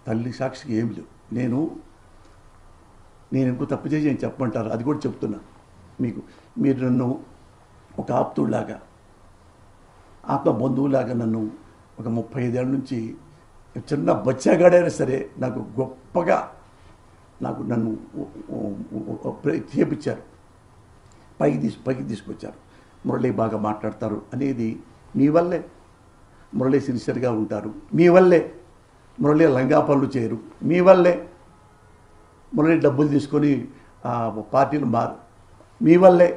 తల్లి సాక్షికి ఏమి లేవు. నేను ఇంకో తప్పు చేసి ఏం చెప్పమంటారు, అది కూడా చెప్తున్నా మీకు. మీరు నన్ను ఒక ఆప్తుడిలాగా, ఆత్మ బంధువులాగా నన్ను ఒక 35 ఏళ్ళ నుంచి చిన్న బచ్చాగాడైనా సరే నాకు గొప్పగా నన్ను చేపించారు, పైకి తీసుకొచ్చారు. మురళి బాగా మాట్లాడతారు అనేది మీ వల్లే. మురళి సిన్సియర్గా ఉంటారు మీ వల్లే. మురళి లంగా పనులు చేయరు మీ వల్లే. మురళి డబ్బులు తీసుకొని పార్టీలు మారు మీ వల్లే.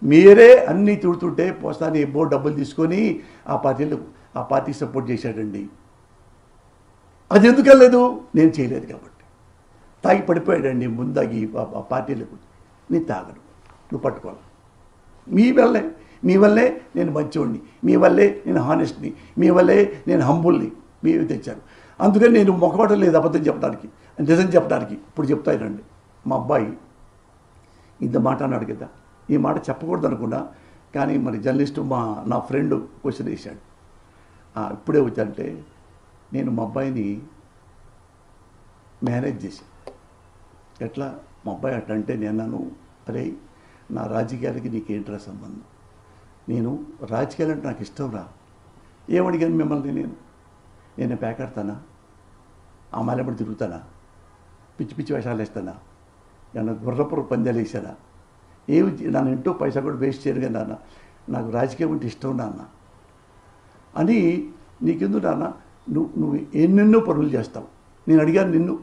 మీరే అన్నీ తిడుతుంటే పోస్తాని ఎబ్బో డబ్బులు తీసుకొని ఆ పార్టీకి సపోర్ట్ చేశాడండి. అది ఎందుకు వెళ్ళలేదు? నేను చేయలేదు కాబట్టి. తాగి పడిపోయాడండి ముందాగి ఆ పార్టీలకు. నేను తాగను, నువ్వు పట్టుకోవాలి. మీ వల్లే నేను మంచివాడిని, మీ వల్లే నేను హానెస్ట్ని, మీ వల్లే నేను హంబుల్ని మీరు తెచ్చారు. అందుకని నేను మొక్కబట్టం లేదు అబద్ధం చెప్పడానికి, నిజం చెప్పడానికి. ఇప్పుడు చెప్తానండి. మా అబ్బాయి ఇంత మాట అన్నాడు కదా, ఈ మాట చెప్పకూడదు అనుకున్నా, కానీ మరి జర్నలిస్టు నా ఫ్రెండ్ క్వశ్చన్ వేశాడు. ఇప్పుడే వచ్చానంటే నేను మా అబ్బాయిని మేనేజ్ చేశాను. ఎట్లా? మా అబ్బాయి అట్లా అంటే నేను అన్నాను, అరే నా రాజకీయాలకి నీకేంట్రా సంబంధం? నేను రాజకీయాలంటే నాకు ఇష్టం రా. ఏమడిగాను మిమ్మల్ని? నేను పేకాడతానా? ఆ మాలెపడి తిరుగుతానా? పిచ్చి పిచ్చి వేషాలు వేస్తానా? ఏమన్నా గుర్రపుర పందాలు వేసానా? ఏమి నన్ను ఇంటూ పైసా కూడా వేస్ట్ చేయరు కదా నాన్న. నాకు రాజకీయం అంటే ఇష్టం నాన్న అని. నీకెందుకు నాన్న, నువ్వు ఎన్నెన్నో పనులు చేస్తావు. నేను అడిగాను నిన్ను,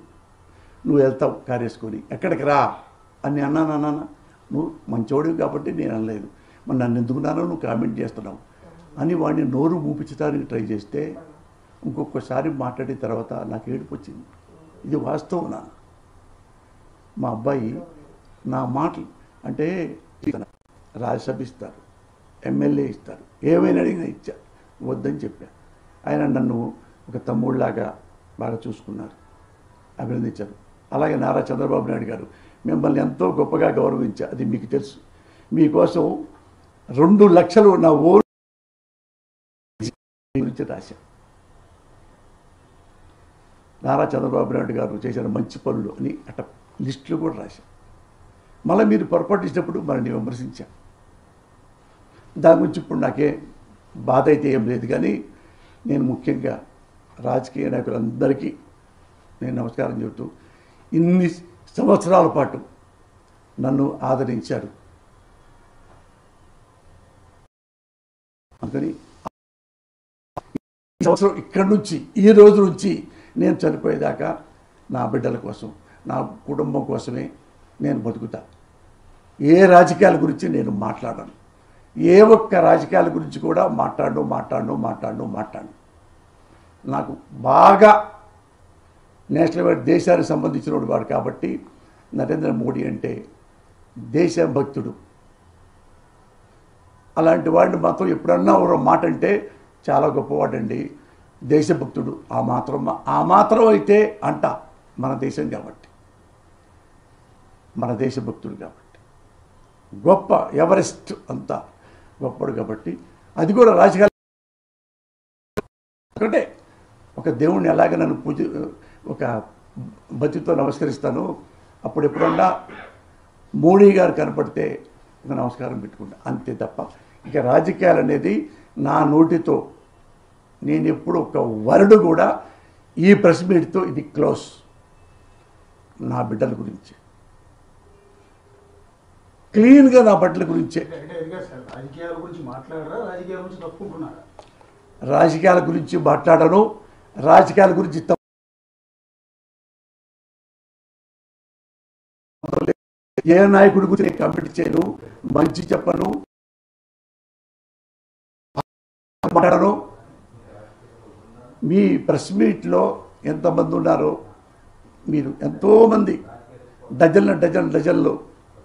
నువ్వు వెళ్తావు కారు వేసుకొని, ఎక్కడికి రా అని అన్నాను. నాన్న నువ్వు మంచోడివి కాబట్టి నేను అనలేదు, మరి నన్ను ఎందుకున్నానో నువ్వు కామెంట్ చేస్తున్నావు అని వాడిని నోరు మూపించడానికి ట్రై చేస్తే ఇంకొకసారి మాట్లాడిన తర్వాత నాకు ఏడుపు వచ్చింది. ఇది వాస్తవం నాన్న. మా అబ్బాయి నా మాటలు అంటే రాజ్యసభ ఇస్తారు, ఎమ్మెల్యే ఇస్తారు, ఏమైనా అడిగినా ఇచ్చారు, వద్దని చెప్పాను. ఆయన నన్ను ఒక తమ్ముళ్ళలాగా బాగా చూసుకున్నారు, అభినందించారు. అలాగే నారా చంద్రబాబు నాయుడు గారు మిమ్మల్ని ఎంతో గొప్పగా గౌరవించారు, అది మీకు తెలుసు. మీకోసం 2 లక్షలు నా ఓటు గురించి రాశాను. నారా చంద్రబాబు నాయుడు గారు చేసిన మంచి పనులు అని అట్ట లిస్టులు కూడా రాశాను. మళ్ళీ మీరు పొరపాటు ఇచ్చినప్పుడు మనల్ని విమర్శించాను. దాని గురించి ఇప్పుడు నాకే బాధ అయితే ఏం లేదు. కానీ నేను ముఖ్యంగా రాజకీయ నాయకులందరికీ నేను నమస్కారం చెబుతూ, ఇన్ని సంవత్సరాల పాటు నన్ను ఆదరించారు. అందుకని ఈ సంవత్సరం ఇక్కడి నుంచి, ఈ రోజు నుంచి నేను చనిపోయేదాకా నా బిడ్డల కోసం, నా కుటుంబం కోసమే నేను బతుకుతా. ఏ రాజకీయాల గురించి నేను మాట్లాడను. ఏ ఒక్క రాజకీయాల గురించి కూడా మాట్లాడను. నాకు బాగా నేషనల్ వైడ్ దేశానికి సంబంధించిన వాడు కాబట్టి నరేంద్ర మోడీ అంటే దేశభక్తుడు. అలాంటి వాడిని మాత్రం ఎప్పుడన్నా ఒక మాట అంటే చాలా గొప్పవాడండి, దేశభక్తుడు. ఆ మాత్రం అయితే అంట మన దేశం కాబట్టి, మన దేశభక్తుడు కాబట్టి, గొప్ప ఎవరెస్ట్ అంతా గొప్పడు కాబట్టి. అది కూడా రాజకీయాలు ఒకటే. ఒక దేవుణ్ణి ఎలాగ నన్ను ఒక భక్తితో నమస్కరిస్తాను, అప్పుడు ఎప్పుడన్నా మోడీ గారు కనపడితే ఒక నమస్కారం పెట్టుకుంటా, అంతే తప్ప ఇక రాజకీయాలు అనేది నా నోటితో నేను ఎప్పుడు ఒక వర్డ్ కూడా ఈ ప్రెస్ మీట్తో ఇది క్లోజ్. నా బిడ్డల గురించి క్లీన్గా, నా బిడ్డల గురించే. రాజకీయాల గురించి మాట్లాడను, రాజకీయాల గురించి ఏ నాయకుడి గురించి నేను కామెంట్ చేయను, మంచి చెప్పను, మాట్లాడను. మీ ప్రెస్ మీట్లో ఎంతమంది ఉన్నారో, మీరు ఎంతోమంది డజన్లు